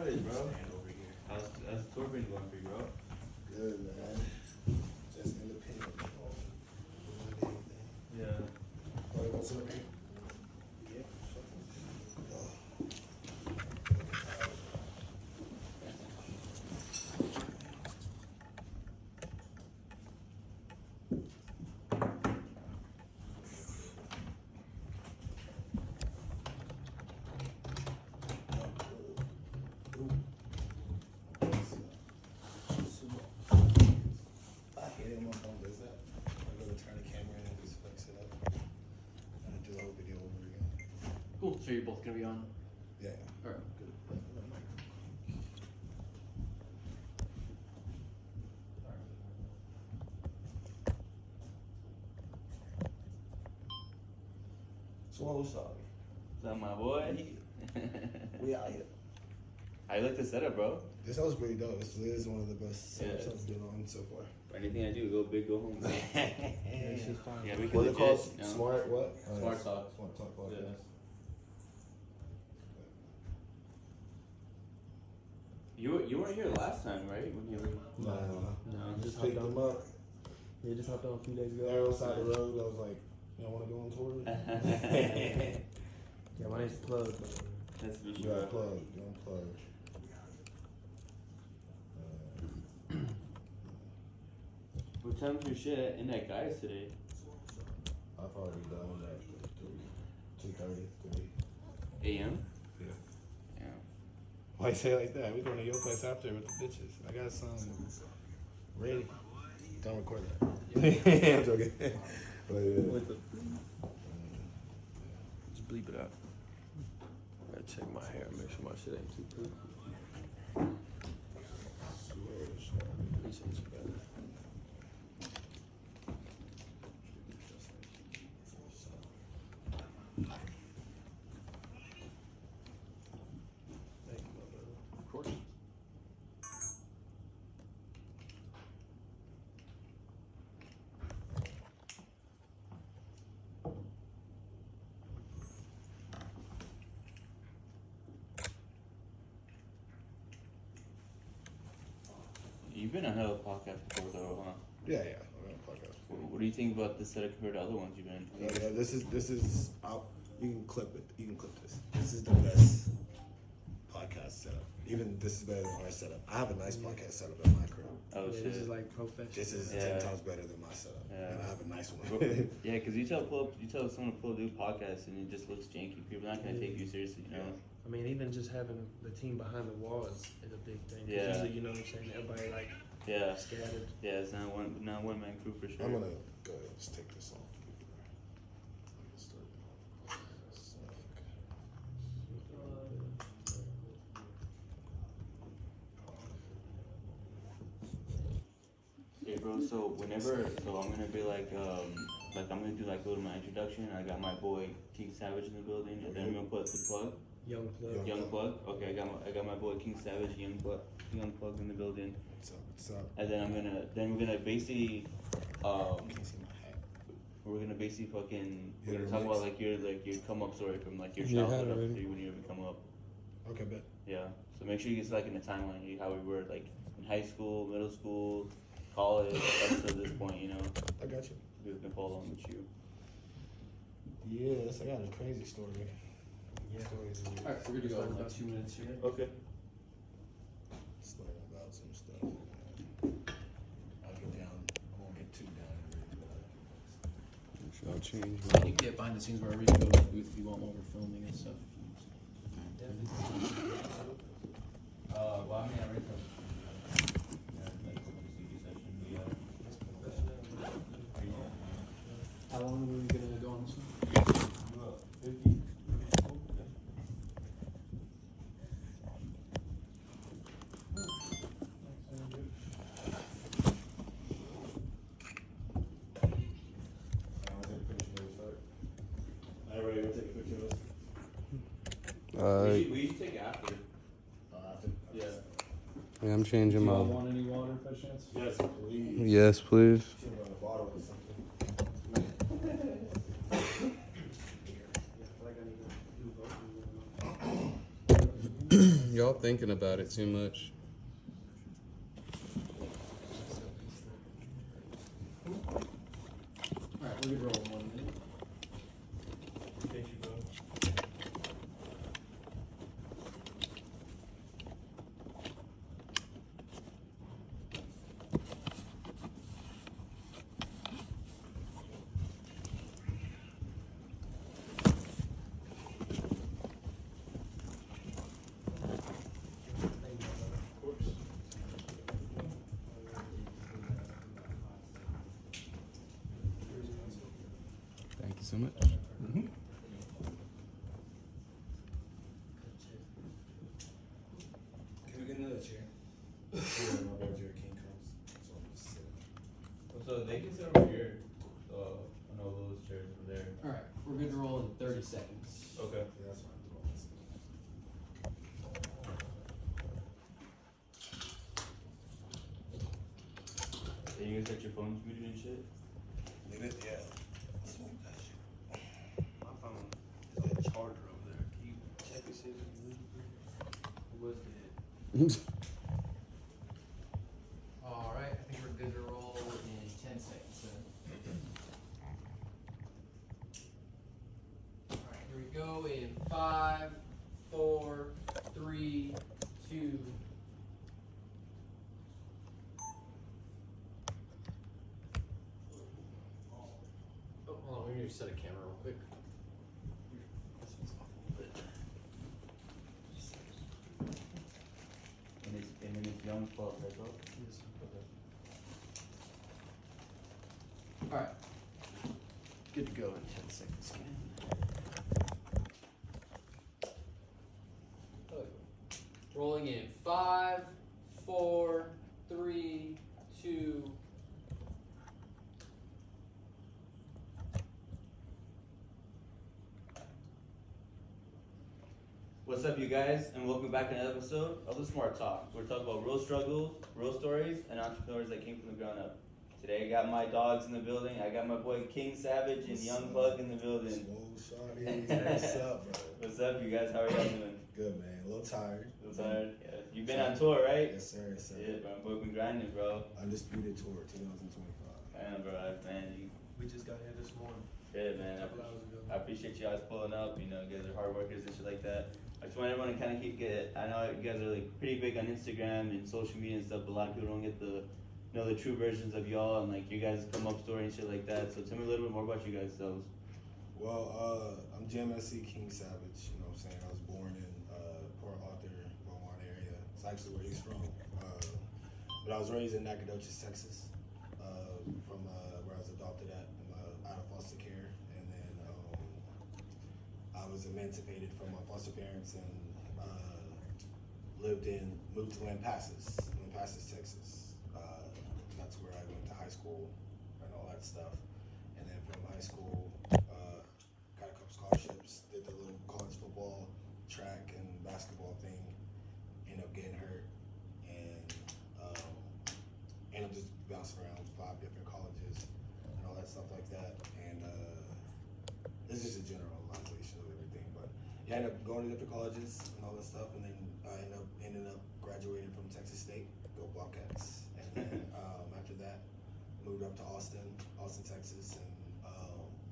savage, bro. How's tour been going for you, bro? Good, man. Just independent. Yeah. What's up? Yeah. Cool. So you're both gonna be on? Yeah. All right. Good. Swole sorry. Is that my boy? We out here. How you like the setup, bro? This house is pretty dope. This is one of the best Yeah. setups I've been on so far. For anything I do, go big, go home. Yeah, she's fine. Yeah, we can What's it legit, called? you know? Smart what? Smart Talk. Smart Talk Yeah. podcast. You weren't here last time, right? When you were... No. No, Just picked them up. Yeah, just hopped on a few days ago. They're on the side of the road. I was like, you don't want to go on tour? Yeah, my name's Plug. That's for You sure. got plug. You don't plug. What time's your shit in that guy's today? I'll probably be done at 2:30, 3. AM? Yeah. Yeah. Why you say it like that? We're going to your place after with the bitches. I got some ready. Don't record that. I'm joking. But yeah. With the just bleep it out. Gotta check my hair, make sure my shit ain't too poop. Appreciate you, brother. Thank you, my brother. Of course. You've been on hell podcast before, though, huh? Yeah, I'm on a podcast. What do you think about the setup compared to other ones you've been in? Yeah, this is you can clip it. You can clip this. This is the best podcast setup. Even this is better than our setup. I have a nice podcast setup at my crib. Oh, Yeah, shit. this is like professional. This is Yeah. 10 times better than my setup. Yeah. And I have a nice one. Yeah, because you tell someone to pull a new podcast and it just looks janky. People are not gonna take you seriously, you know. I mean, even just having the team behind the wall is a big thing. 'Cause Yeah. usually, you know what I'm saying, everybody like Yeah, scattered. yeah, it's not one man crew for sure. I'm gonna go ahead and just take this off. Hey, bro. So I'm gonna be like I'm gonna do like a little my introduction. I got my boy King Savage in the building, and then I'm gonna put the plug. Young Plug. Young Plug. Okay, I got my boy King Savage, Young Plug in the building. What's up? And then we're gonna basically Can you see my hat? we're gonna basically fucking Yeah, we're gonna talk remix. about like your come up story from like your Yeah, childhood up already. to when you ever come up. Okay, bet. Yeah. So make sure you get like in the timeline how we were like in high school, middle school, college, up to this point, you know. I got you. We can follow along with you. Yes, I got a crazy story. Yeah. Stories of All right, we're gonna go in about 2 minutes here. Okay. Just learn about some stuff. I'll get down. I won't get too down. I'll change. You can get behind the scenes wherever you go to the booth if you want while we're filming and stuff. Well, I mean, I already covered. How long are we gonna go on this one? 50. We should take it after. Yeah. Yeah, I'm changing my. Want any water by chance? Yes. Please. Yes, please. Should have brought a bottle or something. Yeah, I feel like I need to do both of them. Y'all thinking about it too much. Alright, we're gonna roll in 1 minute. Thank you, bro. Thank you so much. Can we get another chair? My boy Jerry King comes. So I'm just sitting. So they can sit over here. I know those chairs over there. Alright, we're good to roll in 30 seconds. Okay. Yeah, that's fine. Do all this. And you guys got your phones muted and shit? Leave it? Yeah. Smoke that shit. My phone is that charger over there. Can you check and see if it's moving? It was dead. Alright, I think we're good to roll in 10 seconds. Alright, here we go in 5, 4, 3, 2. Oh, hold on, we need to set a camera real quick. And then it's young club, that's all? Okay. Alright. Good to go in 10 seconds again. Rolling in 5, 4, 3, 2. What's up, you guys, and welcome back to another episode of The Smart Talk. We're talking about real struggles, real stories, and entrepreneurs that came from the ground up. Today I got my dogs in the building. I got my boy King Savage and Young Plug in the building. Whoa, shawty. What's up, bro? What's up, you guys? How are y'all doing? Good, man. A little tired. A little tired? Yeah. You've been on tour, right? Yes, sir. Yes, sir. Yeah, bro. We've been grinding, bro. Undisputed tour 2025. Man, bro, man, We just got here this morning. yeah, man. A couple hours ago. I appreciate you guys pulling up. You know, you guys are hard workers and shit like that. I just want everyone to kind of I know you guys are like pretty big on Instagram and social media and stuff, but a lot of people don't get the true versions of y'all and like you guys come up story and shit like that. So tell me a little bit more about you guys selves. Well, I'm JMSC King Savage. You know what I'm saying? I was born in Port Arthur, Beaumont area. It's actually where he's from. But I was raised in Nacogdoches, Texas. From where I was adopted at, out of foster care, and then I was emancipated from my foster parents and moved to Lampasas, Texas. That's where I went to high school and all that stuff. And then from high school, got a couple scholarships, did the little college football, track, and basketball thing. Ended up getting hurt, and ended up just bouncing around 5 different colleges and all that stuff like that. And this is just a generalization of everything, but yeah, I ended up going to different colleges and all that stuff, and then I ended up graduating from Texas State, go Bobcats. And then after that, moved up to Austin, Texas, and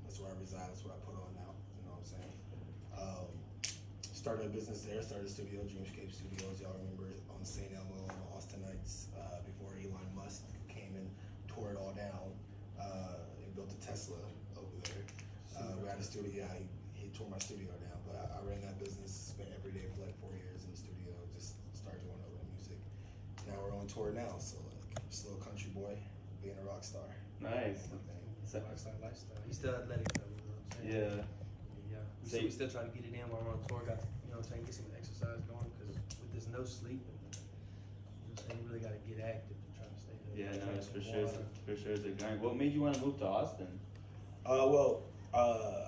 that's where I reside. That's what I put on now. You know what I'm saying? Started a business there. Started a studio, Dreamscape Studios. Y'all remember it on St. Elmo on the Austinites before Elon Musk came and tore it all down. He built a Tesla over there. We had a studio. Yeah, he tore my studio down, but I ran that business. Spent every day for like 4 years in the studio. Just started doing other music. Now we're on tour now, so like just a little country boy being a rock star. Nice. Lifestyle. He's still athletic though, you know what I'm saying? Yeah. Yeah. So We still try to get it in while we're on tour. Got to, you know what I'm saying, get some exercise going because with this no sleep, and, you know what I'm saying, you really got to get active to try to stay healthy. Yeah, no, Drink it's for some sure. water. For sure, it's a grind. What made you want to move to Austin? I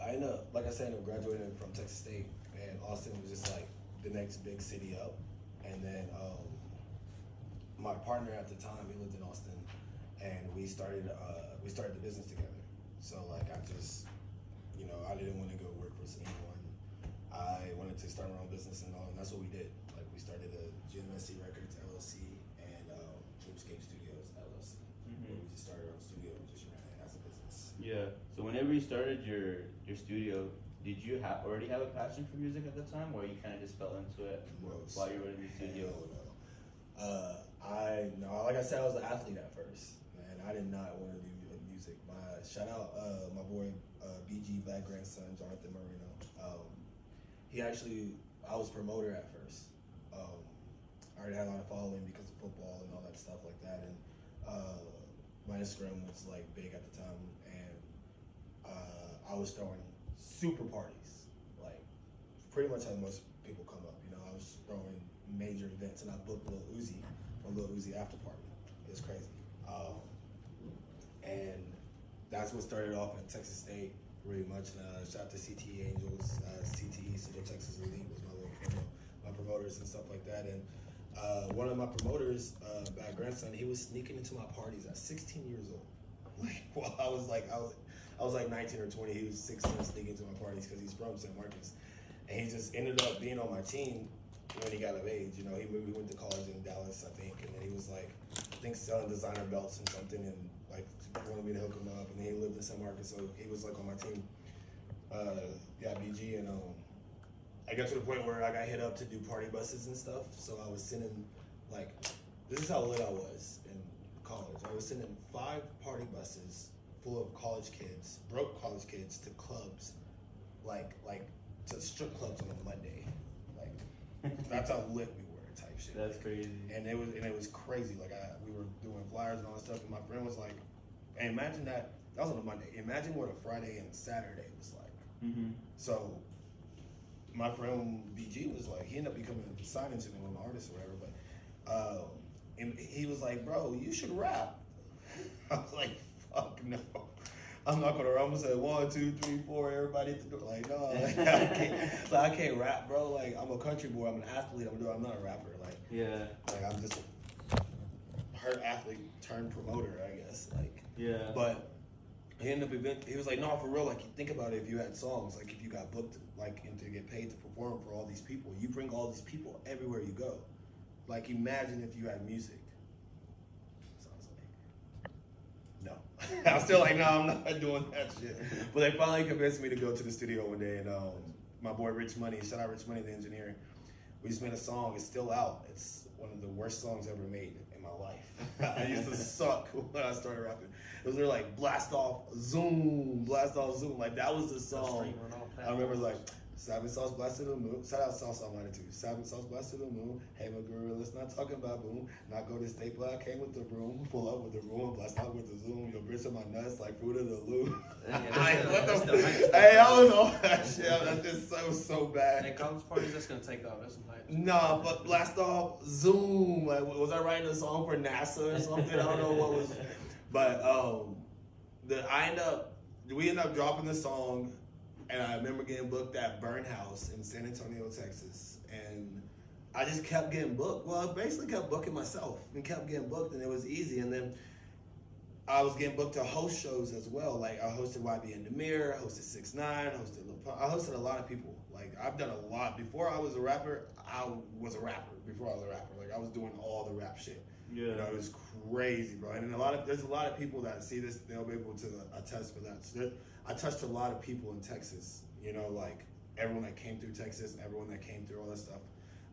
ended up, like I said, I ended up graduating from Texas State, and Austin was just like the next big city up. And then my partner at the time, he lived in Austin, and we started the business together. So like I just, you know, I didn't want to go work for anyone. I wanted to start my own business and all, and that's what we did. Like MSC Records LLC and Dreamscape Studios LLC. Where we just started our studio and just ran it as a business. Yeah. So whenever you started your studio, did you already have a passion for music at the time, or you kind of just fell into it while you were in the studio? Like I said, I was an athlete at first, man. I did not want to do music. Shout out my boy BG Black grandson Jonathan Marino. I was promoter at first. I already had a lot of following because of football and all that stuff like that, and my Instagram was like big at the time, and I was throwing super parties, like pretty much how most people come up. You know, I was throwing major events, and I booked Lil Uzi for Lil Uzi after party. It was crazy, and that's what started off at Texas State. Really much. Shout out to CTE Angels, CTE Central Texas Elite was my promoters and stuff like that. And one of my promoters, Bad Grandson, he was sneaking into my parties at 16 years old. Like, well, I was like 19 or 20. He was 16, sneaking into my parties because he's from San Marcos, and he just ended up being on my team when he got of age. You know, he went to college in Dallas, I think, and then he was like, I think selling designer belts and something, and like wanted me to hook him up, and then he lived in San Marcos, so he was like on my team. BG, and I got to the point where I got hit up to do party buses and stuff. So I was sending, like, this is how lit I was in college. I was sending 5 party buses full of college kids, broke college kids, to clubs, like to strip clubs on a Monday. Like, that's how lit we were, type shit. That's crazy. And it was crazy. Like, we were doing flyers and all that stuff, and my friend was like, and imagine that was on a Monday. Imagine what a Friday and Saturday was like. Mm-hmm. So my friend BG was like, he ended up becoming a sign engineer, an artist or whatever, but and he was like, bro, you should rap. I was like, fuck no. I'm not gonna rap. I'm gonna say 1, 2, 3, 4, everybody at the door. Like, no, like, I can't rap, bro. Like, I'm a country boy, I'm an athlete, I'm not a rapper. Like, yeah. Like, I'm just her athlete turned promoter, I guess. Like, yeah. But he ended up he was like, no, for real, like, you think about it, if you had songs, like, if you got booked, like, and to get paid to perform for all these people, you bring all these people everywhere you go. Like, imagine if you had music. So I was like, no. I was still like, no, I'm not doing that shit. But they finally convinced me to go to the studio one day, and my boy Rich Money, shout out Rich Money, the engineer, we just made a song. It's still out. It's one of the worst songs ever made in my life. I used to suck when I started rapping. It was like blast off zoom. Like, that was the song. I remember like, Savage Sauce blasted the moon. Shout out Sauce on too. Savage Sauce blasted the moon. Hey, my girl, let's not talk about boom. Not go to Staple. I came with the broom. Pull up with the room. Blast out with the zoom. Your bitch in my nuts like fruit of the loom. Hey, I was all that shit. That was so bad. At college parties, that's gonna take off. That's some hype. Nah, but blast off zoom. Like, was I writing a song for NASA or something? I don't know what was. But we ended up dropping the song. And I remember getting booked at Burn House in San Antonio, Texas. And I just kept getting booked. Well, I basically kept booking myself and kept getting booked, and it was easy. And then I was getting booked to host shows as well. Like, I hosted YB in the Mirror, hosted 6ix9ine, I hosted a lot of people. Like, I've done a lot. Before I was a rapper, I was a rapper. Like, I was doing all the rap shit. Yeah. You know, it was crazy, bro. And there's a lot of people that see this, they'll be able to attest for that. So I touched a lot of people in Texas, you know, like everyone that came through Texas, everyone that came through all that stuff.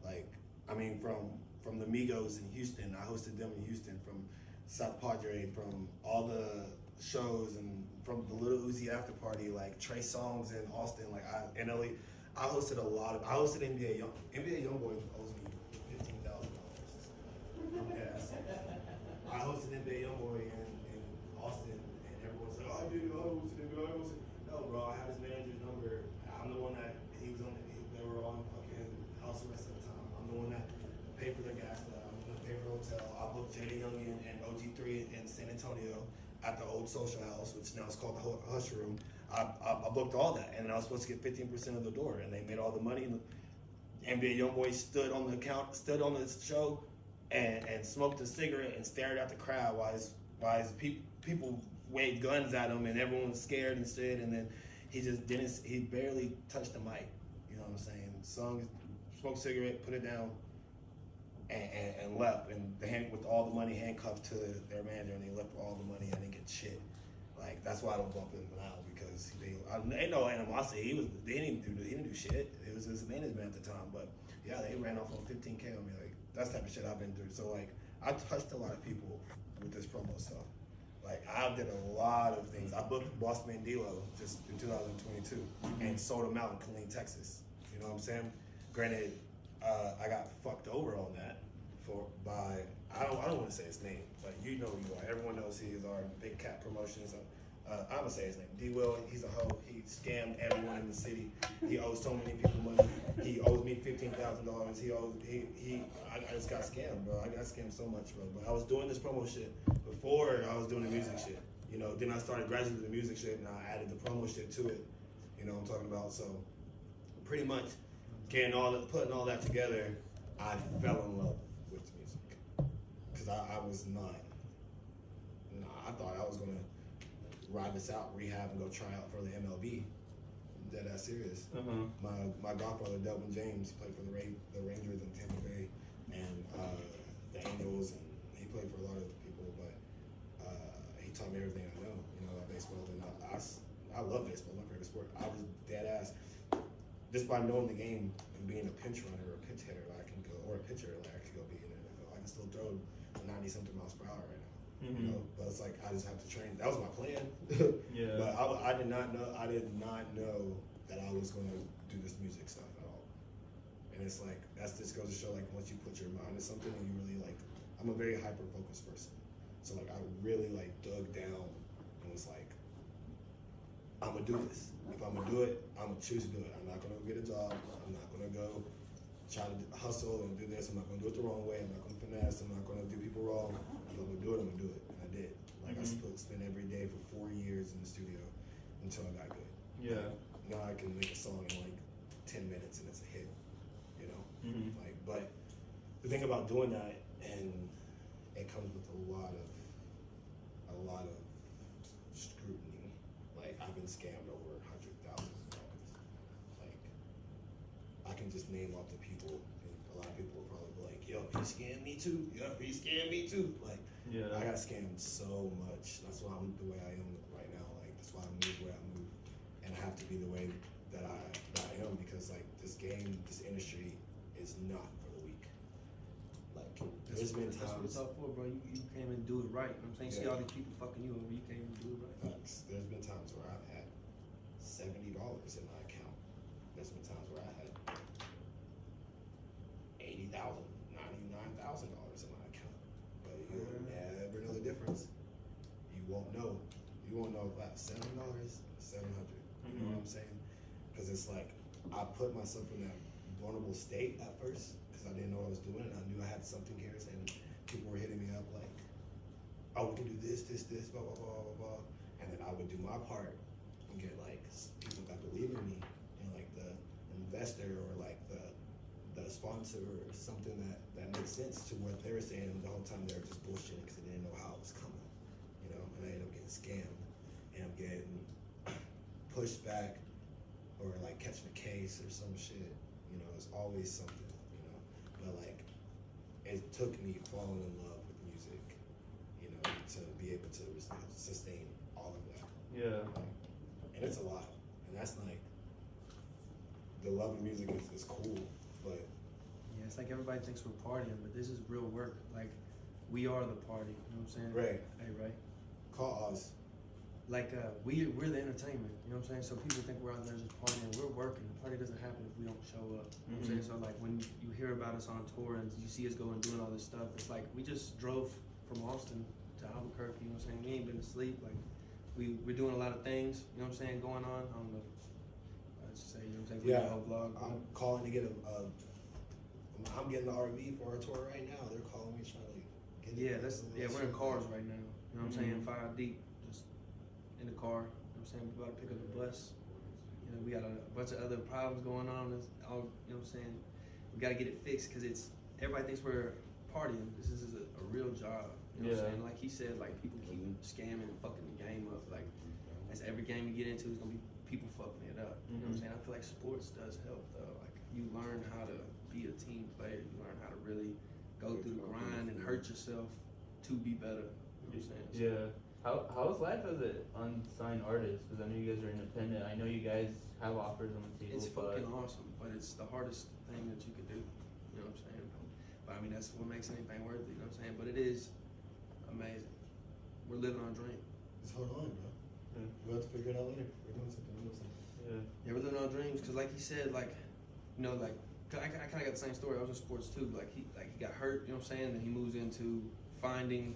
Like, I mean, from the Migos in Houston, I hosted them in Houston, from South Padre, from all the shows, and from the Little Uzi after party, like Trey Songz in Austin, like in LA. I hosted NBA Youngboy owes me $15,000. Yes. I hosted NBA Youngboy in Austin, and everyone's like, oh, dude, I hosted NBA. No, bro, I have his manager's number. I'm the one that they were on fucking house arrest at the time. I'm the one that paid for their gas. I'm the one that paid for the hotel. I booked Jada Youngin and OG3 in San Antonio at the old social house, which now is called the Hush Room. I booked all that, and I was supposed to get 15% of the door, and they made all the money. And NBA Youngboy stood on the show, and smoked a cigarette and stared at the crowd while his people waved guns at him, and everyone was scared and shit. And then he barely touched the mic. You know what I'm saying? Smoked a cigarette, put it down, and left, and with all the money handcuffed to their manager, and they left with all the money. I didn't get shit. Like that's why I don't bump him now, because ain't no animosity. He didn't do shit. It was his management at the time, but yeah, they ran off on 15K on me. Like that's the type of shit I've been through. So like I touched a lot of people with this promo stuff. Like I did a lot of things. I booked Boss Man D-Lo just in 2022 and sold him out in Killeen, Texas. You know what I'm saying? Granted, I got fucked over on that by I don't want to say his name, but you know who you are. Everyone knows he is our Big Cat Promotions. I'm gonna say his name. D-Will, he's a hoe. He scammed everyone in the city. He owes so many people money. He owes me $15,000. I just got scammed, bro. I got scammed so much, bro. But I was doing this promo shit before I was doing the music shit. You know, then I started graduating the music shit, and I added the promo shit to it. You know what I'm talking about? So pretty much putting all that together, I fell in love with music. Cause I was not. I thought I was gonna ride this out, rehab, and go try out for the MLB. Dead ass serious. My godfather Delvin James played for the Rangers in Tampa Bay and the Angels, and he played for a lot of people. But he taught me everything I know. You know, about baseball, and I love baseball. My favorite sport. I was dead ass just by knowing the game and being a pinch runner or a pitch hitter. I can go, or a pitcher. Like I could go be in the NFL. I can still throw 90 something miles per hour right now. You know, but it's like I just have to train. That was my plan. Yeah. But I did not know. I did not know that I was going to do this music stuff at all. And it's like that's just goes to show like once you put your mind to something and you really like. I'm a very hyper focused person, so like I really like dug down and was like, I'm gonna do this. If I'm gonna do it, I'm gonna choose to do it. I'm not gonna go get a job. I'm not gonna go try to hustle and do this. I'm not gonna do it the wrong way. I'm not gonna finesse. I'm not gonna do people wrong. If I'm gonna do it, I'm gonna do it. And I did. Like I spent every day for 4 years in the studio until I got good. Yeah. Now I can make a song in like 10 minutes and it's a hit. You know? Like, but the thing about doing that, and it comes with a lot of scrutiny. Like I've been scammed over hundreds of thousands of dollars. Like I can just name off the people, and a lot of people will probably be like, "Yo, he scammed me too. Yo, he scammed me too." Like Yeah. I got scammed so much. That's why I'm the way I am right now. Like that's why I move the way I move, and I have to be the way that I am, because like this industry is not for the weak. Like there's been That's what times. it's all for, bro. You came and do it right. You know what I'm saying? You see all these people fucking you over. You came and do it right. Facts. There's been times where I've had $70 in my account. There's been times where I had $80,000, $99,000 in my account. But you'll never know the difference. You won't know. You won't know if I have $7, $700. You know what I'm saying? Because it's like I put myself in that vulnerable state at first because I didn't know what I was doing, and I knew I had something here, and people were hitting me up like, "Oh, we can do this, blah blah blah blah blah," and then I would do my part and get like people that believe in me, and like the investor or like the sponsor or something that makes sense to what they were saying. The whole time they were just bullshitting because they didn't know how it was coming, you know. And I ended up getting scammed, and I'm getting pushed back or like catching a case or some shit. You know, it's always something, you know. But like, it took me falling in love with music, you know, to be able to sustain all of that. Yeah. And it's a lot. And that's like, the love of music is cool, but. Yeah, it's like everybody thinks we're partying, but this is real work. Like, we are the party. You know what I'm saying? Right. Hey, right? Call Oz. Like, we're the entertainment. You know what I'm saying? So people think we're out there just partying. We're working. The party doesn't happen if we don't show up. You know what I'm saying? So like, when you hear about us on tour and you see us going doing all this stuff, it's like we just drove from Austin to Albuquerque. You know what I'm saying? We ain't been asleep. Like, we're doing a lot of things. You know what I'm saying? Going on. I don't know. I just say, you know what I'm saying? Yeah. The whole vlog. I'm calling to get I'm getting the RV for our tour right now. They're calling me trying to get Yeah, we're in cars right now. You know what I'm saying? 5 deep, just in the car. You know what I'm saying? We're about to pick up the bus. You know, we got a bunch of other problems going on. It's all, you know what I'm saying? We got to get it fixed because everybody thinks we're partying. This is a real job. You know what I'm saying? Like he said, like people keep scamming and fucking the game up. Like that's every game you get into is gonna be people fucking it up. You know what I'm saying? I feel like sports does help though. Like you learn how to be a team player. You learn how to really go through the grind and hurt yourself to be better. You know what I'm saying? So, Yeah. How's life as an unsigned artist? Because I know you guys are independent. I know you guys have offers on the table. it's fucking awesome, but it's the hardest thing that you could do. You know what I'm saying? But I mean, that's what makes anything worth it. You know what I'm saying? But it is amazing. We're living our dream. Just hold on, bro. Yeah. We'll have to figure it out later. We're doing something. Yeah. Yeah, we're living our dreams. Cause like he said, like, you know, like I kind of got the same story. I was in sports too. Like he got hurt. You know what I'm saying? Then he moves into finding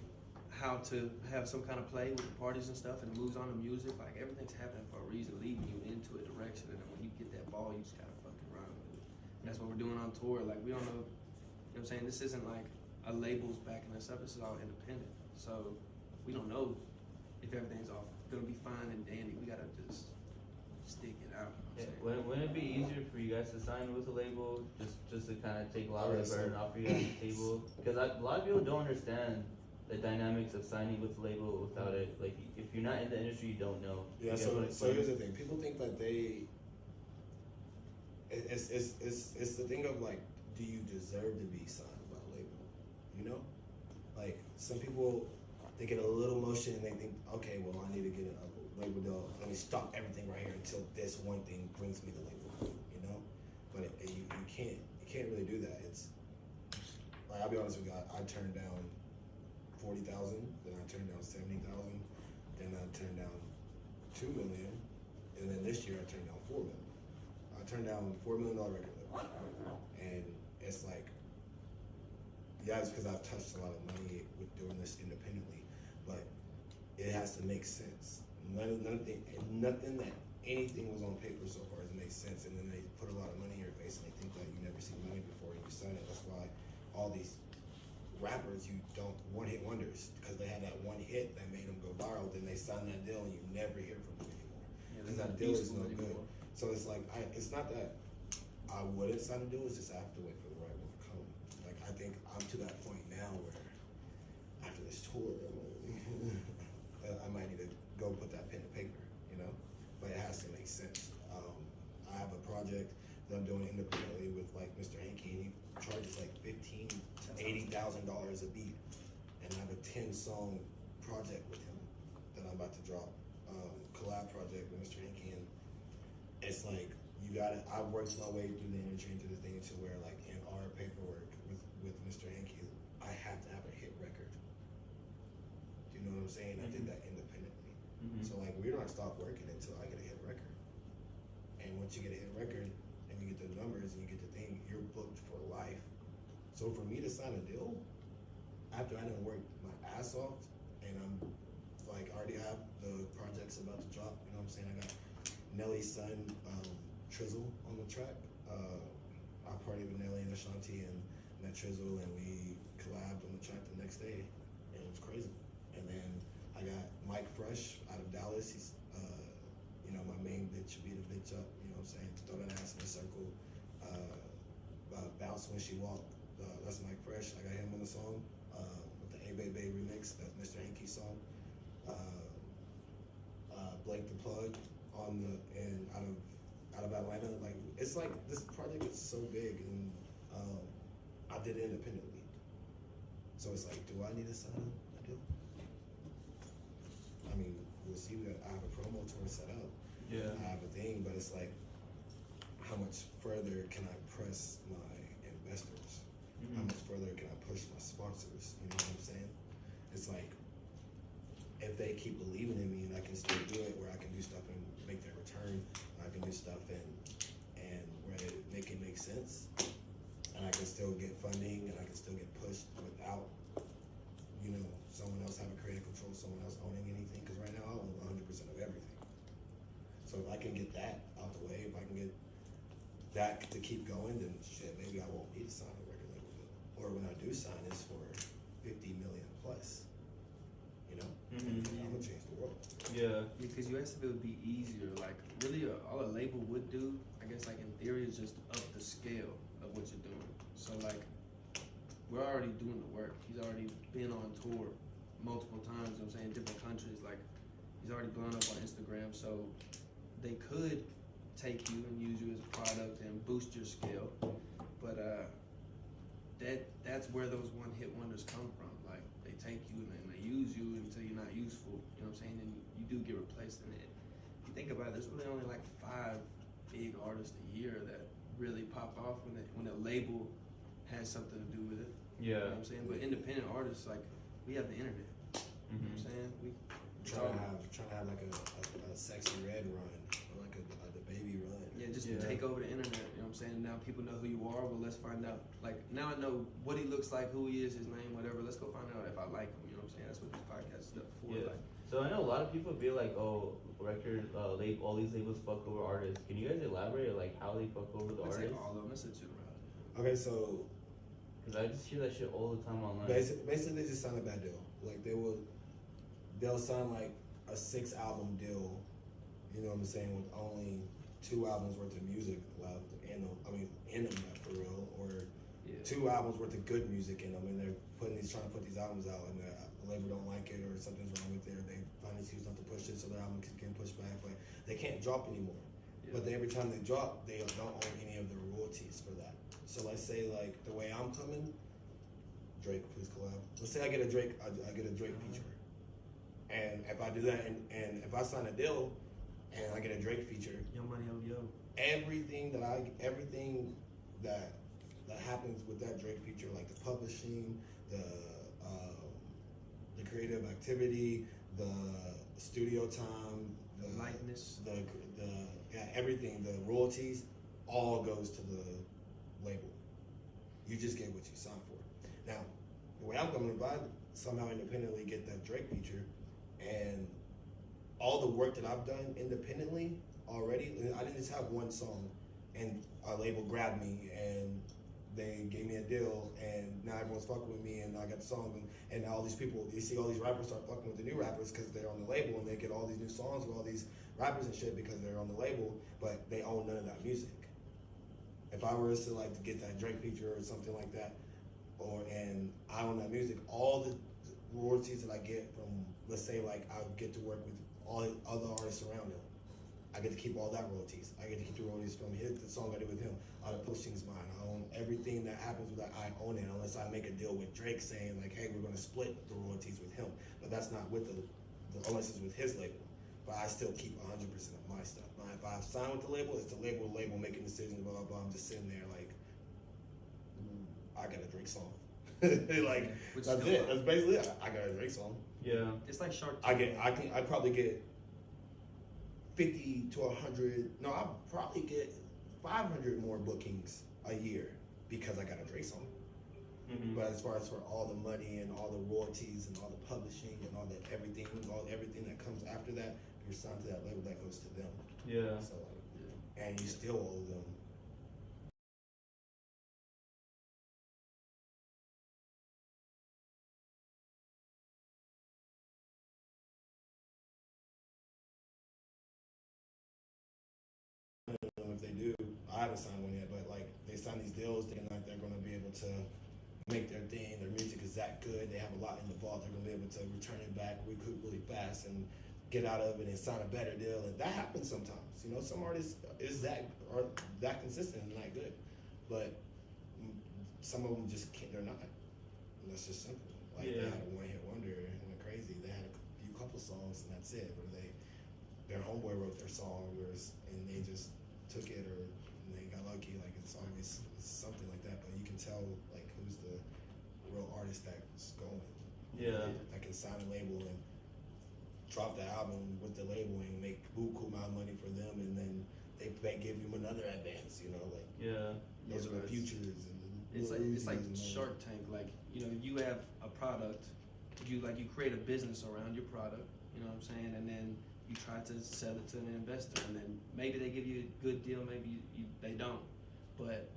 how to have some kind of play with the parties and stuff, and moves on to music. Like everything's happening for a reason, leading you into a direction, and then when you get that ball, you just gotta fucking run with it. And that's what we're doing on tour. Like we don't know, you know what I'm saying? This isn't like a label's backing us up. This is all independent. So we don't know if everything's all gonna be fine and dandy. We gotta just stick it out. You know what I'm saying? Wouldn't it be easier for you guys to sign with a label, just to kind of take a lot of the burden off you guys on the table? Because a lot of people don't understand the dynamics of signing with a label without it. Like, if you're not in the industry, you don't know. Yeah, You guys so wanna so explain? here's the thing. People think that it's the thing of like, do you deserve to be signed by a label? You know? Like some people they get a little motion and they think, okay, well I need to get a label deal. Let me stop everything right here until this one thing brings me the label, you know? But you can't really do that. It's like I'll be honest with you, I turned down 40,000, then I turned down 70,000, then I turned down 2 million, and then this year I turned down 4 million. I turned down $4 million record label, and it's like, yeah, it's because I've touched a lot of money with doing this independently, but it has to make sense. Nothing that anything was on paper so far has made sense, and then they put a lot of money in your face and they think that you never seen money before and you sign it. That's why all these rappers, you don't one-hit wonders, because they had that one hit that made them go viral, then they sign that deal and you never hear from them anymore. Yeah, Because that deal is no good. So it's like, it's not that I wouldn't sign a deal, it's just I have to wait for the right one to come. Like, I think I'm to that point now where after this tour, I might need to go put that pen to paper, you know? But it has to make sense. I have a project that I'm doing independently with like Mr. Hankey, and he charges like $15,000 to $80,000 a beat, and I have a 10-song project with him that I'm about to drop, collab project with Mr. Hankey, and it's like I worked my way through the industry into the thing to where like in our paperwork with Mr. Hankey, I have to have a hit record. Do you know what I'm saying? I did that independently. So like we're not stop working until I get a hit record, and once you get a hit record and you get the numbers and you get the thing, you're booked for life. So for me to sign a deal, after I done worked my ass off, and I'm like already have the projects about to drop, you know what I'm saying? I got Nelly's son, Trizzle on the track. I partied with Nelly and Ashanti and met Trizzle, and we collabed on the track the next day, and it was crazy. And then I got Mike Fresh out of Dallas. He's, you know, my main bitch, beat a bitch up, you know what I'm saying? Throw that ass in a circle, bounce when she walk. That's Mike Fresh. I got him on the song with the A Baby remix. That's Mr. Hankey's song. Blake the Plug on out of Atlanta. Like it's like this project is so big, and I did it independently. So it's like, do I need to sign a deal? I mean, we'll see. I have a promo tour set up. Yeah. I have a thing, but it's like, how much further can I press my investors? How much further can I push my sponsors? You know what I'm saying? It's like, if they keep believing in me and I can still do it, where I can do stuff and make their return, I can do stuff and where it make sense, and I can still get funding and I can still get pushed without, you know, someone else having creative control, someone else owning anything. Because right now I own 100% of everything. So if I can get that out the way, if I can get that to keep going, then shit, maybe I won't need to sign a record label deal. Or when I do sign, it's for 50 million plus. You know, I'm gonna change the world. Yeah. Because you asked if it would be easier. Like, really, all a label would do, I guess, like in theory, is just up the scale of what you're doing. So, like, we're already doing the work. He's already been on tour multiple times. You know what I'm saying, different countries. Like, he's already blown up on Instagram. So, they could take you and use you as a product and boost your scale, but that that's where those one-hit wonders come from. Like, they take you and then they use you until you're not useful, you know what I'm saying? And you do get replaced in it. If you think about it, there's really only like 5 big artists a year that really pop off when a label has something to do with it. You know what I'm saying? But independent artists, like, we have the internet. You know what I'm saying? Trying to have like a sexy red run or like a baby run. Yeah, just take over the internet. You know what I'm saying? Now people know who you are. Well, let's find out. Like, now I know what he looks like, who he is, his name, whatever. Let's go find out if I like him. You know what I'm saying? That's what this podcast is stuff for. Yeah. Like, So I know a lot of people be like, oh, all these labels fuck over artists. Can you guys elaborate like how they fuck over the let's say artists? all of them. Let's say general. Okay, so Cause I just hear that shit all the time online. basically they just sign a bad deal. Like they'll sign like a 6-album deal, you know what I'm saying, with only 2 albums worth of music left in them for real, or 2 albums worth of good music in them, and they're trying to put these albums out, and the label don't like it, or something's wrong with it, or they finally choose not to push it, so their album keeps getting pushed back. Like, they can't drop anymore. But every time they drop, they don't own any of the royalties for that. So let's say like the way I'm coming, Drake, please collab. Let's say I get a Drake feature, and if I do that, and if I sign a deal, and I get a Drake feature, Young Money OVO. everything that happens with that Drake feature, like the publishing, the creative activity, the studio time, the likeness, everything, the royalties, all goes to the label. You just get what you signed for. Now, the way I'm coming, if I somehow independently get that Drake feature, and all the work that I've done independently already, I didn't just have one song, and a label grabbed me and they gave me a deal, and now everyone's fucking with me, and I got the song, and all these people, you see all these rappers start fucking with the new rappers because they're on the label, and they get all these new songs with all these rappers and shit because they're on the label, but they own none of that music. If I were to like to get that Drake feature or something like that, and I own that music, all the royalties that I get from, let's say like I get to work with all the other artists around him, I get to keep all that royalties. I get to keep the royalties from the song I did with him. All the publishing's mine. I own everything that happens with that. I own it, unless I make a deal with Drake saying like, hey, we're gonna split the royalties with him. But that's not with unless it's with his label. But I still keep 100% of my stuff. Now, if I sign with the label, it's the label making decisions, blah, blah, blah. I'm just sitting there like, I got a Drake song. Like, that's it. That's basically it. I got a Drake song. Yeah. It's like Shark Tank. I probably get 50 to 100. No, I'll probably get 500 more bookings a year because I got a Drake song. Mm-hmm. But as far as for all the money and all the royalties and all the publishing and all everything that comes after that, if you're signed to that label, that goes to them. Yeah. So, and you still owe them. If they do, I haven't signed one yet, but like they sign these deals, thinking like they're going to be able to make their thing. Their music is that good. They have a lot in the vault. They're going to be able to return it back, recoup really fast, and get out of it and sign a better deal. And that happens sometimes. You know, some artists are that consistent and that good, but some of them just can't. They're not. And that's just simple. Like they had a one-hit wonder and went crazy. They had a few couple songs and that's it. Or their homeboy wrote their song, and they just took it, or they got lucky. Like it's always something like that. But you can tell like who's the real artist that's going. Yeah. That can sign a label and drop the album with the label and make buku amount of money for them, and then they give you another advance. You know, like those are the futures. And it's like Shark Tank. Like, you know, you have a product, you create a business around your product. You know what I'm saying, and then you try to sell it to an investor, and then maybe they give you a good deal, maybe they don't. But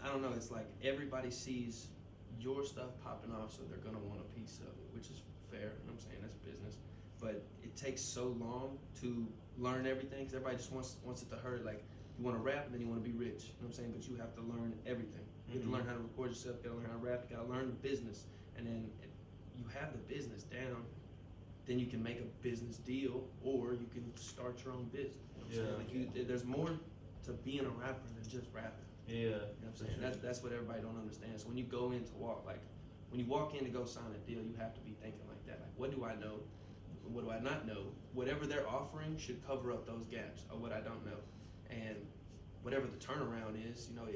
I don't know, it's like everybody sees your stuff popping off, so they're gonna want a piece of it, which is fair. You know what I'm saying? That's business. But it takes so long to learn everything, because everybody just wants it to hurt. Like, you want to rap and then you want to be rich. You know what I'm saying? But you have to learn everything. You have to learn how to record yourself, you gotta learn how to rap, you gotta learn the business. And then if you have the business down, then you can make a business deal, or you can start your own business. You know what I'm saying? Like there's more to being a rapper than just rapping. Yeah. You know what I'm saying? That's what everybody don't understand. So when you go in to walk, like, when you walk in to go sign a deal, you have to be thinking like that. Like, what do I know? What do I not know? Whatever they're offering should cover up those gaps of what I don't know. And whatever the turnaround is, you know,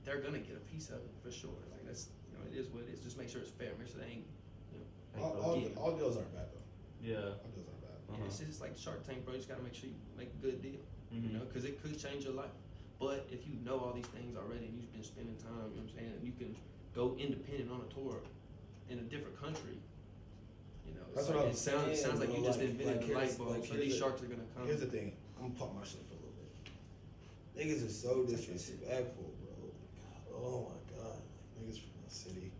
they're gonna get a piece of it for sure. Like, that's, you know, it is what it is. Just make sure it's fair. Make sure they ain't, you know. All deals aren't bad though. Yeah. All deals aren't bad. Yeah, it's just like Shark Tank, bro. You just gotta make sure you make a good deal, Mm-hmm. you know, because it could change your life. But if you know all these things already and you've been spending time, you know what I'm saying, and you can go independent on a tour in a different country, you know, That's it's what like, I'm it sounds like bro, you just like- invented like the light here's- bulb, like so here's these the- sharks are gonna come. Here's the thing. I'm gonna pop my shit for a little bit. Niggas are so disrespectful, bro. Oh my god. Like, niggas from the city,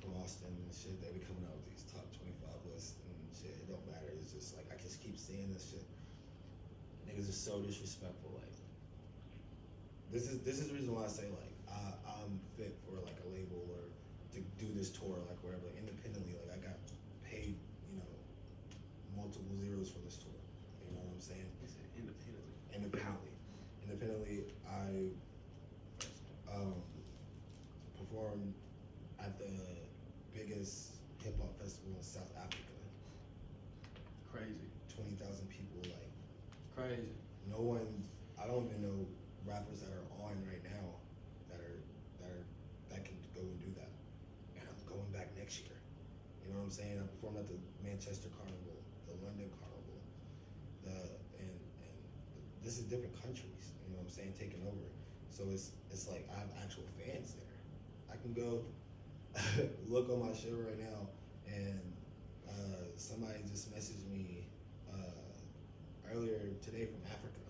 from Austin and shit, they be coming out with these top 25 lists and shit. It don't matter. It's just like I just keep seeing this shit. Niggas are so disrespectful. Like this is the reason why I say like I'm fit for like a label or to do this tour like whatever, like independently. Like I got paid, you know, multiple zeros for this tour. You know what I'm saying? Independently, I performed at the biggest hip hop festival in South Africa. Crazy. 20,000 people. Like Crazy. no one. I don't even know rappers that are on right now that can go and do that. And I'm going back next year. You know what I'm saying? I performed at the Manchester Carnival, the London Carnival, and this is different countries. You know what I'm saying? Taking over. So it's like I have actual fans there. I can go look on my show right now, and somebody just messaged me earlier today from Africa,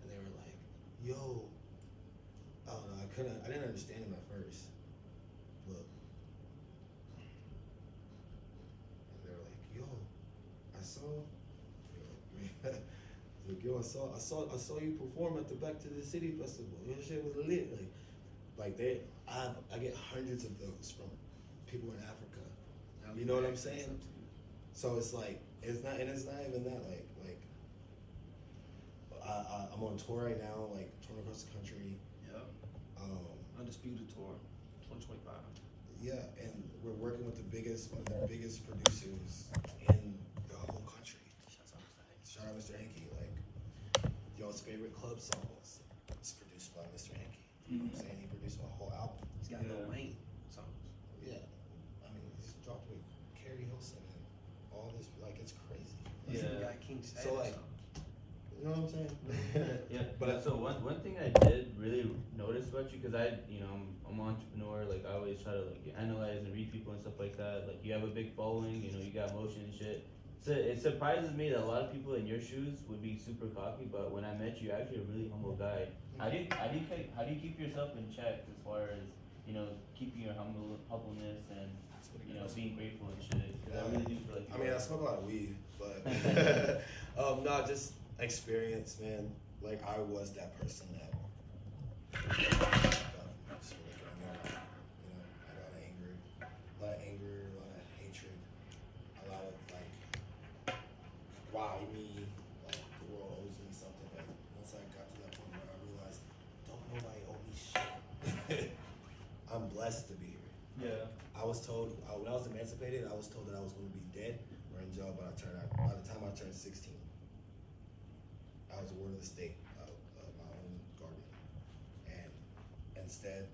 and they were like, "Yo, I don't know. I didn't understand him at first. Look." And they were like, "Yo, I saw." Like, "Yo, I saw you perform at the Back to the City festival. Your shit was lit." Like I get hundreds of those from people in Africa. You know what I'm saying? So it's like it's not even that. Like I'm on tour right now, like touring across the country. Yep. Undisputed tour, 2025. Yeah, and we're working with one of the biggest producers in the whole country. Shout out Mr. Hankey. Like, y'all's favorite club songs is produced by Mr. Hankey. You know what I'm saying? He produced my whole album. He's got Lil Wayne songs. Yeah, I mean, he's dropped with Carrie Hilson and all this. Like, it's crazy. He's Yeah. got King Status So, like, songs. you know what I'm saying? Yeah, But so one thing I did really notice about you, because I'm an entrepreneur, like I always try to like analyze and read people and stuff like that. Like you have a big following, you know, you got motion and shit. So it surprises me that a lot of people in your shoes would be super cocky, but when I met you, you're actually a really humble guy. How do you keep yourself in check as far as, you know, keeping your humbleness and, you know, being grateful and shit? 'Cause I really do feel like I mean, I smoke a lot of weed, but no, just experience, man. Like I was that person that just looking at me, you know, a lot of anger, a lot of hatred, a lot of like, why me? Like the world owes me something. But once I got to that point where I realized, don't nobody owe me shit. I'm blessed to be here. Yeah. I was told when I was emancipated, I was told that I was going to be dead or in jail by the time I turned 16. I was a ward of the state of my own guardian, and instead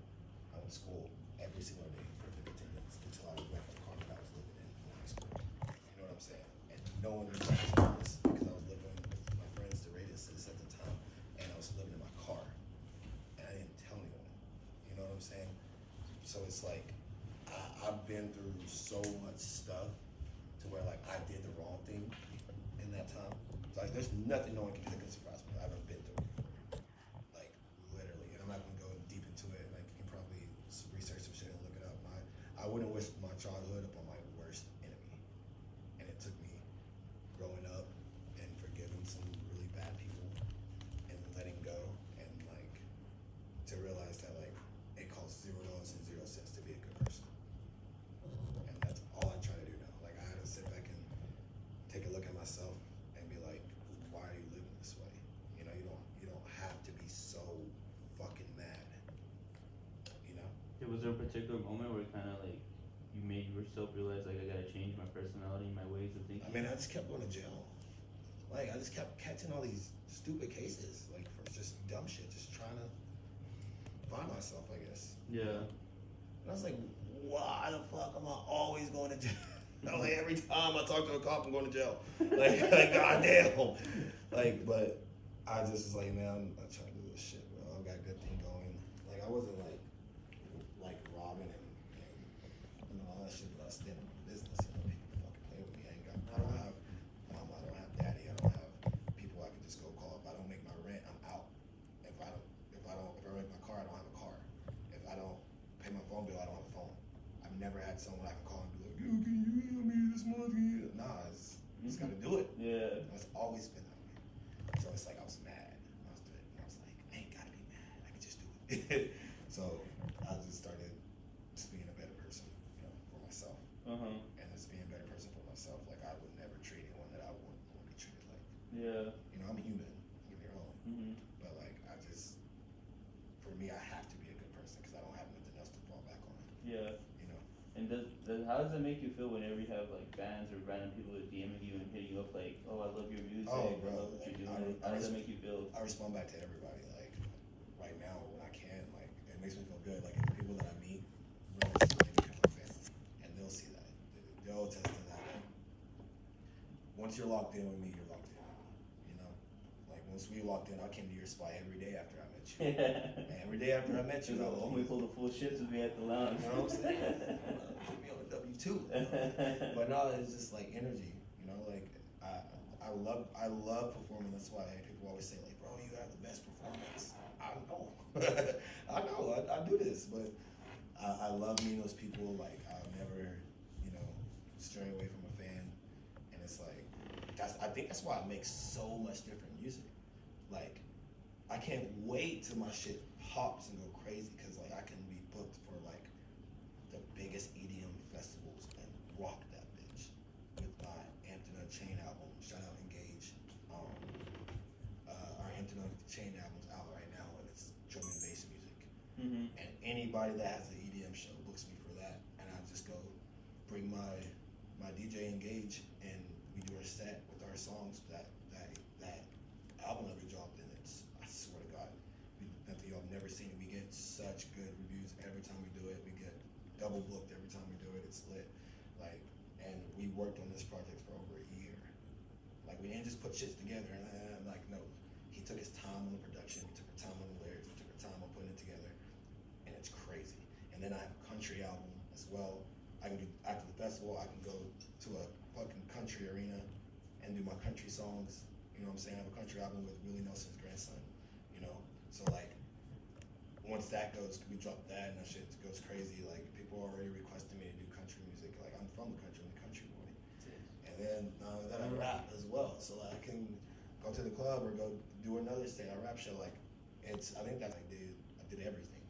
I went to school every single day, perfect attendance until I left the car that I was living in high school. You know what I'm saying? And no one was talking this because I was living with my friends, the radiuses at the time, and I was living in my car, and I didn't tell anyone. You know what I'm saying? So it's like I've been through so much stuff to where like I did the wrong thing in that time. Like there's nothing no one can do that can surprise me. I haven't been through it before. Like literally, and I'm not gonna go deep into it. Like you can probably research some shit and look it up. I wouldn't wish my childhood upon my worst enemy. And it took me growing up and forgiving some really bad people and letting go and like to realize that like it costs $0.00 to be a good person. And that's all I try to do now. Like I had to sit back and take a look at myself and be like, why are you living this way? You know, you don't have to be so fucking Yeah, was there a particular moment where kind of like you made yourself realize like I gotta change my personality, my ways of thinking? I mean, I just kept going to jail. Like, I just kept catching all these stupid cases, like, for just dumb shit, just trying to find myself, I guess. Yeah. And I was like, why the fuck am I always going to jail? Like, every time I talk to a cop, I'm going to jail. Like goddamn. Like, but I just was like, man, I'm trying to do this shit, bro. I got a good thing going. Like, I wasn't like robbing and all that shit, but I was standing in business. You know, people fucking play with me. I don't have daddy. I don't have people I can just go call. If I don't make my rent, I'm out. If I rent my car, I don't have a car. If I don't pay my phone bill, I don't have a phone. I've never had someone I can call and be like, yo, can you email me this month? Nah, just gotta do it. Yeah. It's always been that way. So it's like I was mad. I was doing it. I was like, I ain't gotta be mad. I can just do it. So I just started just being a better person, you know, for myself. And just being a better person for myself. Like, I would never treat anyone that I wouldn't want to be treated like. Yeah. You know, I'm human. Don't get me wrong. But like, for me, I have to be a good person because I don't have nothing else to fall back on. Yeah. You know. And how does it make you feel whenever you have like fans or random people DMing you and hitting you up like, oh, I love your music, Oh, I bro, love what like, you're doing? How does that make you feel? I respond back to everybody. Like, right now, when I can, like, it makes me feel good. Like, the people that I meet really become my family, and they'll see that. They'll attest to that. Like, once you're locked in with me, you're locked in. You know, like once we locked in, I came to your spot every day after I met you. And every day after I met you, I was only pulled a full shift with me at the lounge. You know what I'm saying? Put me on the W2. But no, it's just like energy. You know, like I love performing. That's why people always say like, bro, you have the best performance. I know. I know. I do this, but I love meeting those people. Like, I'll never, you know, stray away from a fan. And it's like, I think that's why it makes so much different music. Like, I can't wait till my shit pops and go crazy because like I can be booked for like the biggest EDM festivals and rock that bitch with my Hampton Chain album. Shout out Engage. Our Hampton Chain album's out right now and it's drum and bass music. And anybody that has an EDM show books me for that, and I just go bring my DJ Engage and we do our set with our songs. That album that we dropped in, it's, I swear to God, nothing y'all have never seen it. We get such good reviews every time we do it. We get double booked every time we do it. It's lit. Like, and we worked on this project for over a year. Like, we didn't just put shit together and I'm like, no. He took his time on the production, we took our time on the lyrics, we took our time on putting it together, and it's crazy. And then I have a country album as well. I can do, after the festival, I can go to a fucking country arena and do my country songs. You know what I'm saying? I have a country album with Willie Nelson's grandson, you know? So like, once that goes, we drop that and that shit goes crazy. Like, people are already requesting me to do country music. Like, I'm from the country, I'm a country boy. And then I rap as well. So like, I can go to the club or go do another a rap show. Like, I think that I did everything.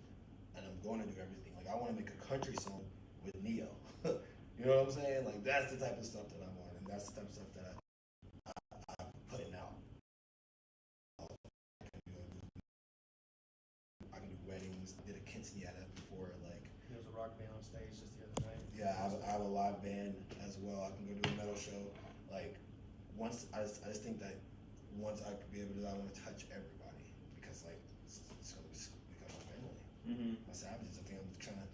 And I'm going to do everything. Like, I want to make a country song with Neo. You know what I'm saying? Like, that's the type of stuff that I want. And that's the type of stuff that I'm putting out. I can do weddings. Did a quinceañera before, like. There was a rock band on stage just the other night. Yeah, I have a live band as well. I can go do a metal show. Like, I just think that once I could be able to do that, I want to touch everybody because like it's gonna become my family. My savages. I think I'm trying to.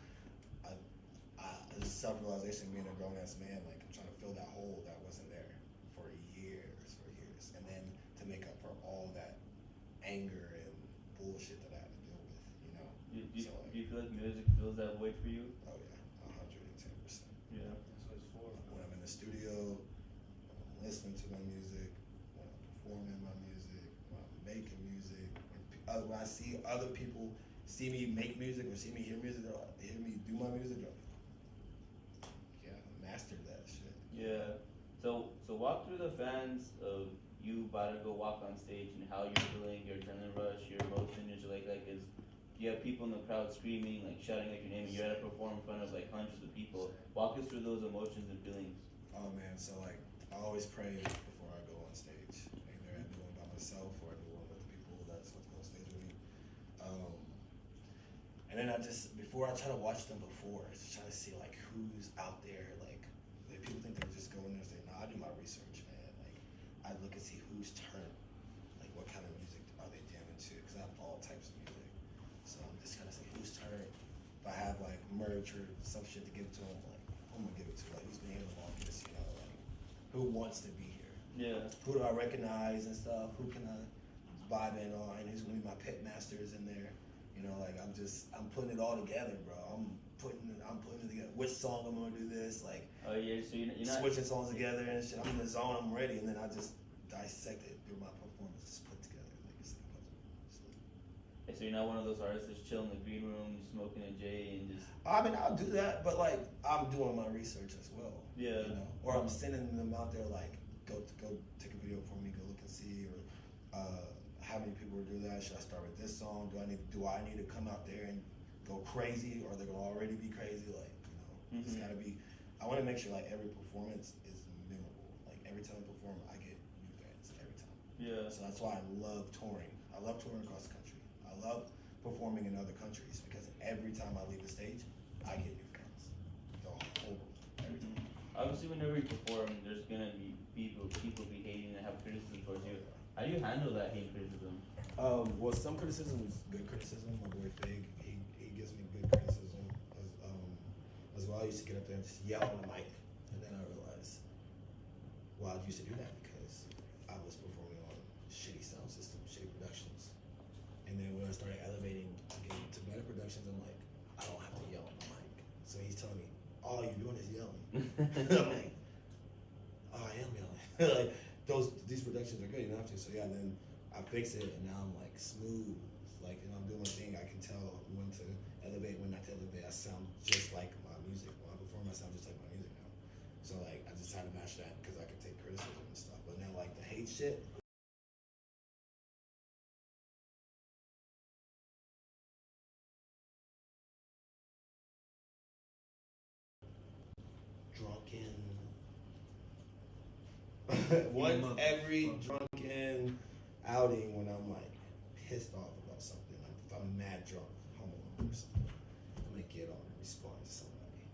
This self-realization, being a grown-ass man, like I'm trying to fill that hole that wasn't there for years, and then to make up for all that anger and bullshit that I had to deal with, you know. Do you feel like music fills that void for you? Oh yeah, 110%. Yeah. That's what it's for. When I'm in the studio, when I'm listening to my music, when I'm performing my music, when I'm making music, when I see other people see me make music or see me hear music, or hear me do my music, they're like, yeah, mastered that shit. Yeah. So walk through the fans of you about to go walk on stage and how you're feeling, your adrenaline rush, your emotions, like is you have people in the crowd screaming, like shouting out your name, and you're at a perform in front of like hundreds of people. Walk us through those emotions and feelings. Oh man, so like I always pray before I go on stage. Either I do one by myself or I do one with the people that's on stage with me. And And then before I try to watch them before, just try to see like who's out there. Like people think they just go in there and say, "No, I do my research, man." Like I look and see who's turn, like what kind of music are they jamming to? Because I have all types of music, so I'm just kind of saying who's turn. If I have like merch or some shit to give to them, like I'm gonna give it to like who's been here the longest, you know, like who wants to be here. Yeah. Who do I recognize and stuff? Who can I vibe in on? Who's gonna be my pit masters in there? You know, like I'm putting it all together, bro. I'm putting it together. Which song I'm gonna do this? Like, Oh yeah, so you're not switching songs together and shit. I'm in the zone. I'm ready, and then I just dissect it through my performance, just put together like it's like a puzzle. So you're not one of those artists that's chilling in the green room, smoking a J, and just. I mean, I'll do that, but like I'm doing my research as well. Yeah. You know, or I'm sending them out there like, go take a video for me, go look and see, or how many people will do that? Should I start with this song? Do I need to come out there and go crazy, or they're gonna already be crazy? Like, you know, it's gotta be. I want to make sure like every performance is memorable. Like every time I perform, I get new fans every time. Yeah. So that's why I love touring. I love touring across the country. I love performing in other countries because every time I leave the stage, I get new fans. The whole every time. Obviously, whenever you perform, there's gonna be people be hating and have criticism towards you. How do you handle that hate criticism? Well, some criticism is good criticism. My boy Fig, he gives me good criticism. As well, I used to get up there and just yell on the mic, and then I realized, well, I used to do that because I was performing on shitty sound systems, shitty productions. And then when I started elevating to get to better productions, I'm like, I don't have to yell on the mic. So he's telling me, all you're doing is yelling. I'm like, oh, I am yelling. Like these productions are good, you don't have to. So yeah, then I fix it, and now I'm like smooth, like, and I'm doing my thing. I can tell when to elevate, when not to elevate. I sound just like my music. When I perform, I sound just like my music now. So like, I just try to match that because I can take criticism and stuff. But now like the hate shit. Drunken. What's every drunken outing when I'm like pissed off about something? Like if I'm mad drunk, home alone or something, I'm gonna get on and respond to somebody.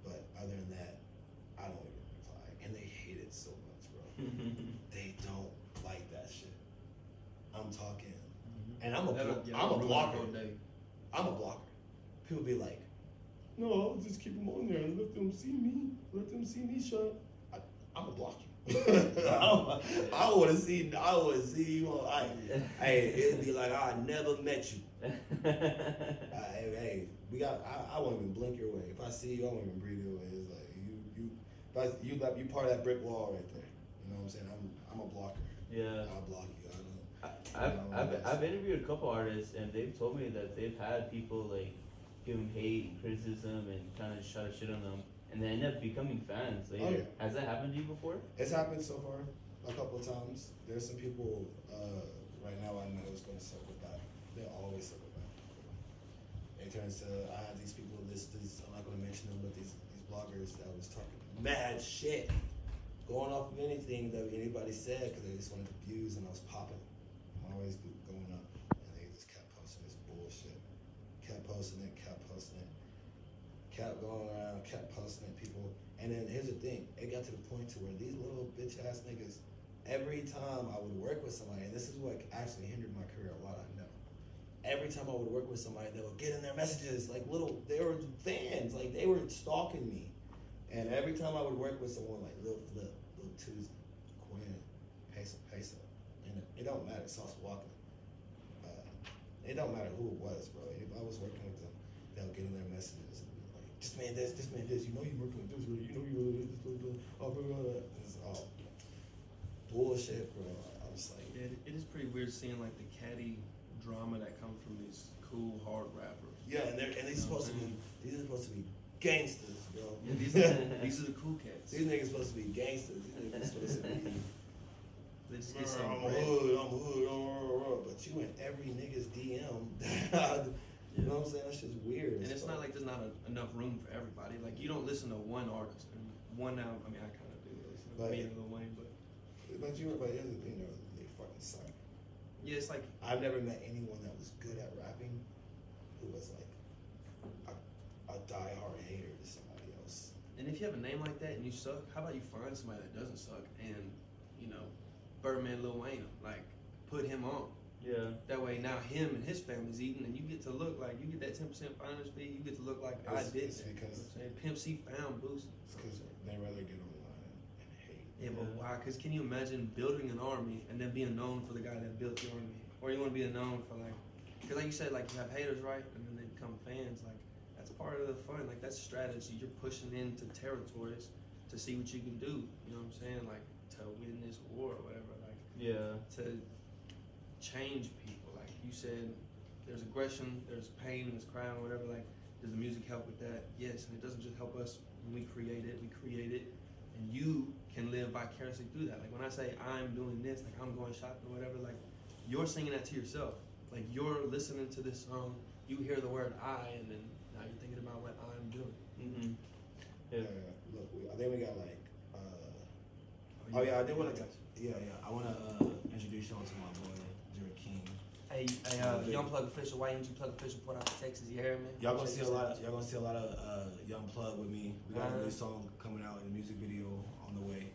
But other than that, I don't even reply. And they hate it so much, bro. They don't like that shit. I'm talking, and I'm a blocker. I'm a blocker. People be like, no, I'll just keep them on there and let them see me. Let them see me shine. I'm a blocker. I want to see you on. Hey, it'd be like I never met you. Hey, I won't even blink your way. If I see you, I won't even breathe your way. It's like you part of that brick wall right there. You know what I'm saying? I'm a blocker. Yeah. I'll block you. I've interviewed a couple artists, and they've told me that they've had people like give them hate and criticism and kind of try to shit on them, and they end up becoming fans later. Oh, yeah. Has that happened to you before? It's happened so far a couple of times. There's some people right now I know is going to circle back. They always circle back. It turns to I have these people listed. I'm not going to mention them, but these bloggers that was talking mad shit, going off of anything that anybody said because they just wanted the views, and I was popping. I'm always going up, and they just kept posting this bullshit. Kept posting it, kept going around, kept posting it, people. And then here's the thing, it got to the point to where these little bitch ass niggas, every time I would work with somebody, and this is what actually hindered my career a lot, I know. Every time I would work with somebody, they would get in their messages, like they were fans, like they were stalking me. And every time I would work with someone like Lil Flip, Lil Tuesday, Quinn, Peso, and it don't matter, Sauce Walker. It don't matter who it was, bro. If I was working with them, they'll get in their messages and be like, this man this, you know you working with this, bro. You know you this, oh, bro. It's all bullshit, bro. I was like, Yeah, it is pretty weird seeing like the catty drama that comes from these cool hard rappers. yeah, and these are supposed to be gangsters, bro. Yeah, these are the cool cats. These niggas supposed to be gangsters. These niggas supposed to be. They just get I'm some a hood, but you in every nigga's DM. You know what I'm saying? That shit's weird. And it's not like there's not enough room for everybody. Like you don't listen to one artist and one album. I mean, I kind of do listen to me and Lil Wayne, but But here's the thing, though, they fucking suck. yeah, it's like I've never met anyone that was good at rapping who was like if you have a name like that and you suck, how about you find somebody that doesn't suck and, you know, Birdman Lil Wayne, like, put him on. Yeah. That way now him and his family's eating, and you get to look like, you get that 10% finder's fee, you get to look like I did It's that. because You know what I'm saying? Pimp C found Boosie. it's because they rather get online and hate. Yeah, but why? Because can you imagine building an army and then being known for the guy that built the army? Or you want to be known for like, because like you said, like you have haters, right? And then they become fans. Like that's part of the fun. Like that's strategy. You're pushing into territories to see what you can do. You know what I'm saying? Like to win this war or whatever. Like to change people. Like you said, there's aggression, there's pain, there's crying, or whatever. Like does the music help with that? Yes, and it doesn't just help us when we create it. And you can live vicariously through that. Like when I say I'm doing this, like I'm going shopping or whatever, like you're singing that to yourself. Like you're listening to this song, you hear the word I, and then now you're thinking about what I'm doing. Mm-hmm. Look, I think we got like. Oh yeah, I did want to. Yeah. I want to introduce y'all to my boy, Jerry King. Hey, Young Plug official, YMG Plug official, Port out to Texas. You hear me? Y'all gonna see a lot. Y'all gonna see a lot of Young Plug with me. We got a new song coming out in the music video on the way.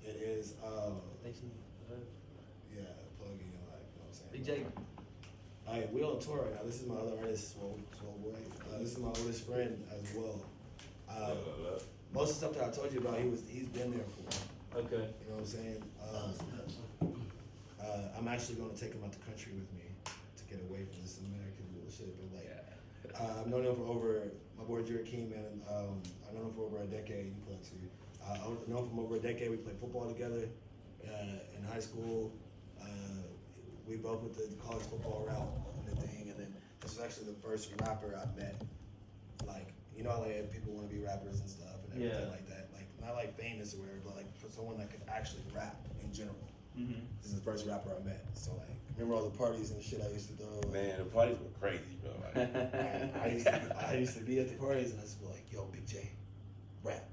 It is. Yeah, plugging and like, you know what I'm saying. Big J. Alright, we on tour right now. This is my other artist, Swole Boy. This is my oldest friend as well. Most of the stuff that I told you about, he's been there for. Okay. You know what I'm saying? I'm actually going to take him out the country with me to get away from this American bullshit. But like, I've known him for my boy Jerry King, man. I've known him for over a decade. You put it to you. I've known him for over a decade. We played football together in high school. We both went the college football route and the thing. And then this was actually the first rapper I met. Like, you know, like people want to be rappers and stuff and everything like that. Like, not like famous or whatever, but like for someone that could actually rap in general. Mm-hmm. This is the first rapper I met. So like, remember all the parties and shit I used to throw? Man, the parties were crazy, bro. Like, I used to be at the parties and I used to be like, yo, Big J, rap.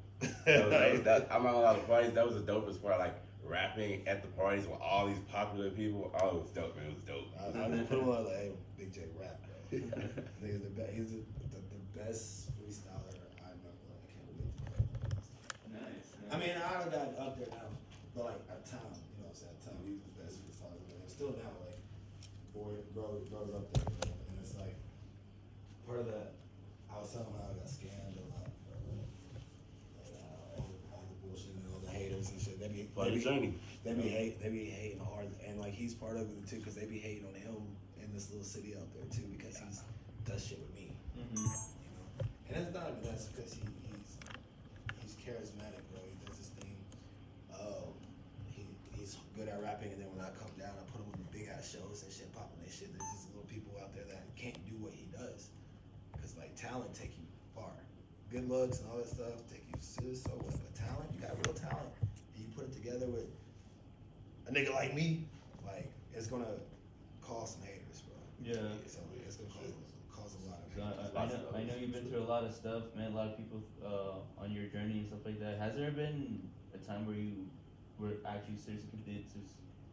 I'm not allowed to parties. That was the dopest part. Like rapping at the parties with all these popular people. Oh, it was dope, man. It was dope. I just put him on like, hey, Big J, rap, bro. He's the best freestyler I know. I can't believe it. Nice. I mean, I got up there now, but like at the time, you know what I'm saying? At the time, he was the best freestyler. And still now, like, boy, grows up there, you know? And it's like, part of that, I was telling him how I got scammed a lot. All the bullshit and all the haters and shit. They be hating hard, and like he's part of it too, because they be hating on him in this little city out there too, because he does shit with me. Mm-hmm. You know, and that's not even that's because he's charismatic, bro. He does his thing. He's good at rapping, and then when I come down, I put him on the big ass shows and shit, popping that shit. There's just little people out there that can't do what he does, because like talent take you far. Good looks and all that stuff take you so what, but talent, you got real talent, and you put it together with a nigga like me, like it's gonna cause some haters, bro. Yeah. So it's gonna cause a lot of So haters. I know you've been through a lot of stuff, met a lot of people on your journey and stuff like that. Has there been a time where you were actually seriously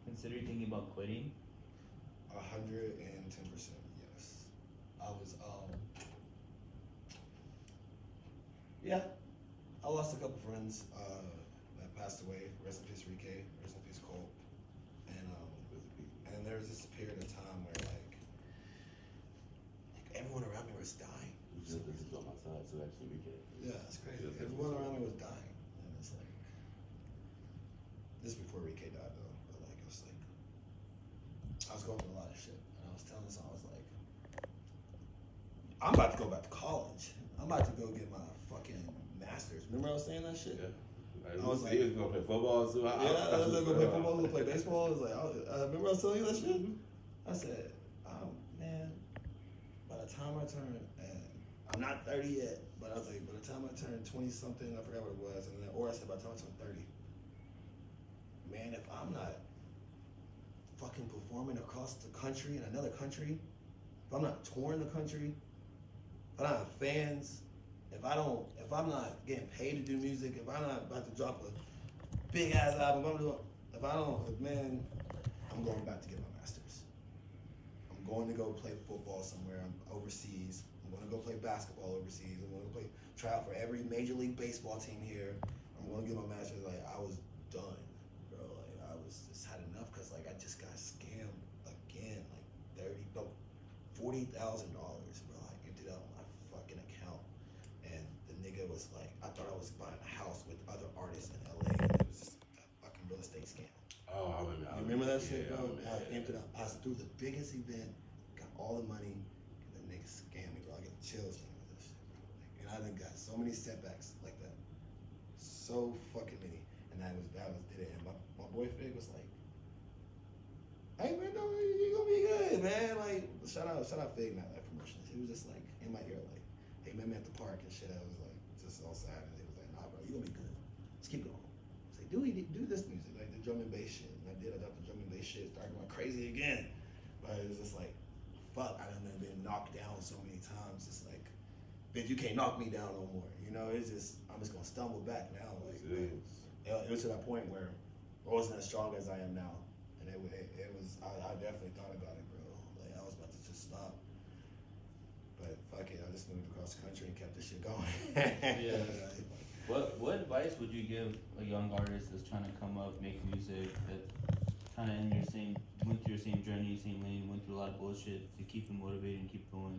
considering thinking about quitting? 110%, yes. I was, yeah. I lost a couple friends that passed away. Rest in peace, Rike. Rest in peace, Cole. And there was this period of time where like everyone around me was dying. This is on my side, so actually we can. Yeah, it's crazy. Everyone around me was dying, and it's like this before Rike died though. But like it was like I was going through a lot of shit, and I was telling this, I was like, I'm about to go back to college. I'm about to go get my fucking master's. Remember I was saying that shit? Yeah. I was like, he was gonna play football too. I was gonna go play football, go play baseball. I was like, remember I was telling you that shit? I said, man, by the time I turn, and I'm not 30 yet, but I was like, by the time I turn 20 something, I forgot what it was, and then, or I said by the time I turn 30, man, if I'm not fucking performing across the country, in another country, if I'm not touring the country, if I don't have fans, if I'm not getting paid to do music, if I'm not about to drop a big ass album, man, I'm going back to get my master's. I'm going to go play football somewhere. I'm overseas. I'm going to go play play basketball overseas. I'm gonna try out for every Major League Baseball team here. I'm gonna get my master's. Like, I was done, bro. Like, I was just had enough because like I just got scammed again. Like $40,000, bro. I emptied out my fucking account, and the nigga was like, I thought I was buying a house with other artists in LA, and it was just a fucking real estate scam. Oh, I You remember that shit, yeah, bro? I emptied out. I threw the biggest event, got all the money, and the nigga scammed me, bro. I get chills thinking about this shit, bro. Like, and I done got so many setbacks like that, so fucking many, and that was did it. And my boy Fig was like, "Hey man, no, you gonna be good, man." Like, shout out Fig, not that promotions. He was just like in my ear, like, "Hey, met me at the park and shit." I was like, just all sad, and he was like, "Nah, bro, you gonna be good. Let's keep going." I was like, do this music, like the drum and bass shit. And I got the drum and bass shit, started going crazy again. But it was just like, fuck, I done been knocked down so many times. It's like, bitch, you can't knock me down no more. You know, it's just, I'm just gonna stumble back now. Like, it was to that point where I wasn't as strong as I am now. And it was, I definitely thought about it, bro. Like, I was about to just stop. But fuck it, I just moved across the country and kept this shit going. Yeah. What advice would you give a young artist that's trying to come up, make music, that kind of went through your same journey, same lane, went through a lot of bullshit, to keep them motivated and keep going?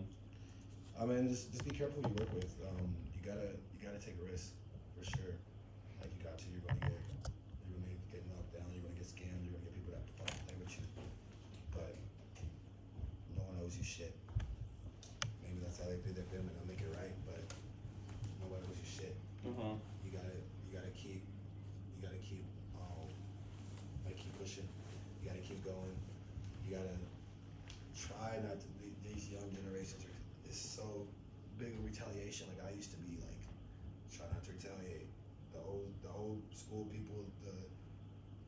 I mean, just be careful who you work with. You gotta take a risk for sure. Like you're gonna get knocked down, you're gonna get scammed, you're gonna get people that fucking play with you. But no one owes you shit. Maybe that's how they do their film and they'll make it right, but nobody owes you shit. Uh-huh. You gotta keep keep pushing. You gotta keep going. You gotta try not to be, these young generations is so big of retaliation. Like I used to be like, try not to retaliate. The old school people,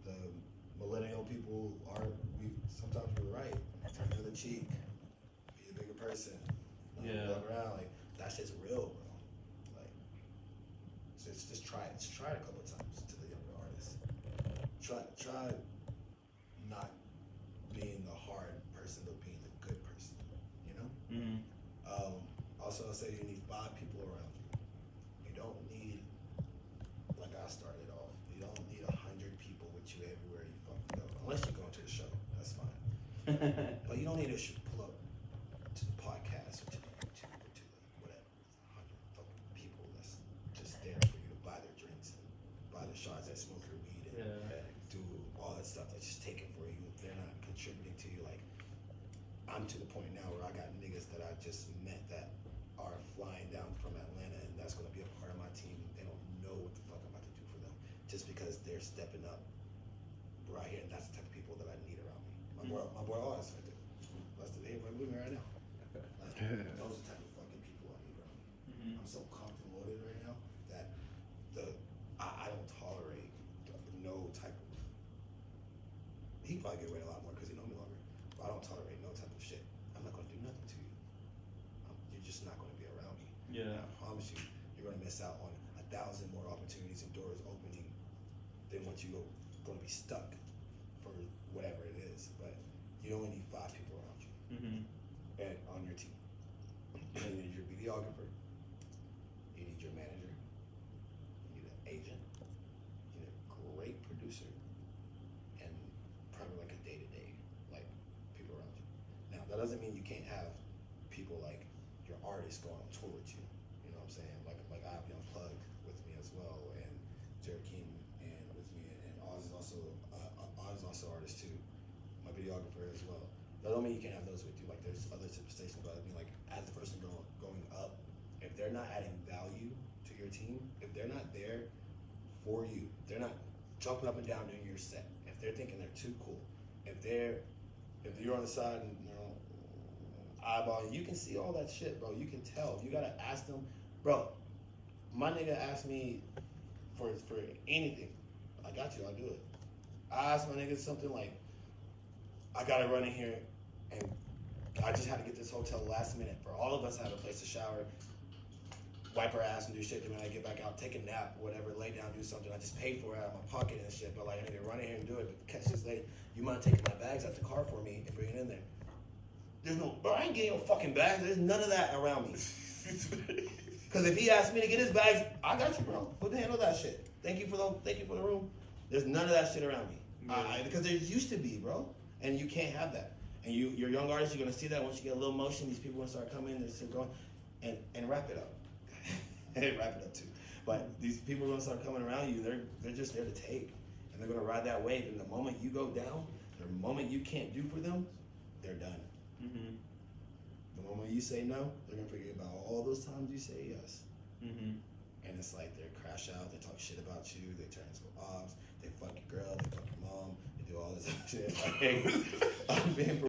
the millennial people sometimes we're right. Turn the other cheek. Be a bigger person. Yeah. Walk around like that shit's real, bro. Like, so it's just try it. Just try it a couple of times to the younger artists. Try not being the hard person, but being the good person. You know. Mm-hmm. Also, I'll say you need 5 people around you. You don't need, like I started off, you don't need 100 people with you everywhere you fucking go. Unless you're going to the show, that's fine. But you don't need to pull up to the podcast or to the YouTube or to the whatever. 100 fucking people that's just there for you to buy their drinks and buy their shots and smoke your weed and do all that stuff that's just taken for you. If they're not contributing to you, like I'm to the point now where I got niggas that I just met that are flying down from Atlanta and that's gonna be a part of my team. They don't know what the fuck I'm about to do for them just because they're stepping up right here, and that's the type of people that I need around me. My boy always right there. That's the name with me right now. Like, those are the type of fucking people I need around me. Mm-hmm. I'm so comfortable loaded right now that I don't tolerate no type of. He probably get away a lot more because he know me longer. But I don't tolerate no type of shit. I'm not gonna do nothing to you. You're just not gonna be around me. Yeah. And I promise you, you're gonna miss out on 1,000 more opportunities and doors opening than what you're gonna be stuck for whatever it is. But you only need 5 people around you Mm-hmm. and on your team. You need your videographer. You need your manager. You need an agent. You need a great producer. And probably like a day-to-day, like people around you. Now that doesn't mean you can't have people like your artists going on tour with you. You know what I'm saying? Like I have Young Plug with me as well, and Jared King and with me, and Oz is also artist too. My videographer as well. That don't mean you can't have those with you. Like there's other stations, but I mean like as the person going up, if they're not adding value to your team, if they're not there for you, they're not jumping up and down during your set. If they're thinking they're too cool, if you're on the side and eyeballing, you can see all that shit, bro. You can tell. You gotta ask them, bro. My nigga asked me for anything. I got you. I'll do it. I asked my nigga something like, I gotta run in here, and I just had to get this hotel last minute for all of us to have a place to shower, wipe our ass and do shit. Then when I get back out, take a nap, whatever, lay down, do something. I just paid for it out of my pocket and shit. But like, I need to run in here and do it. But catch this lady. You mind taking my bags out the car for me and bring it in there? There's no, bro. I ain't getting your fucking bags. There's none of that around me. Because if he asked me to get his bags, I got you, bro. Put the handle that shit. Thank you for the room. There's none of that shit around me. Because there used to be, bro, and you can't have that. And you're young artists, you're gonna see that once you get a little motion, these people gonna start coming, they're still going, and wrap it up. Wrap it up too. But these people are gonna start coming around you. They're just there to take, and they're gonna ride that wave. And the moment you go down, the moment you can't do for them, they're done. Mm-hmm. The moment you say no, they're gonna forget about all those times you say yes. Mm-hmm. And it's like they crash out, they talk shit about you, they turn into ops, they fuck your girl, they fuck your mom, they do all this shit. Like, I'm being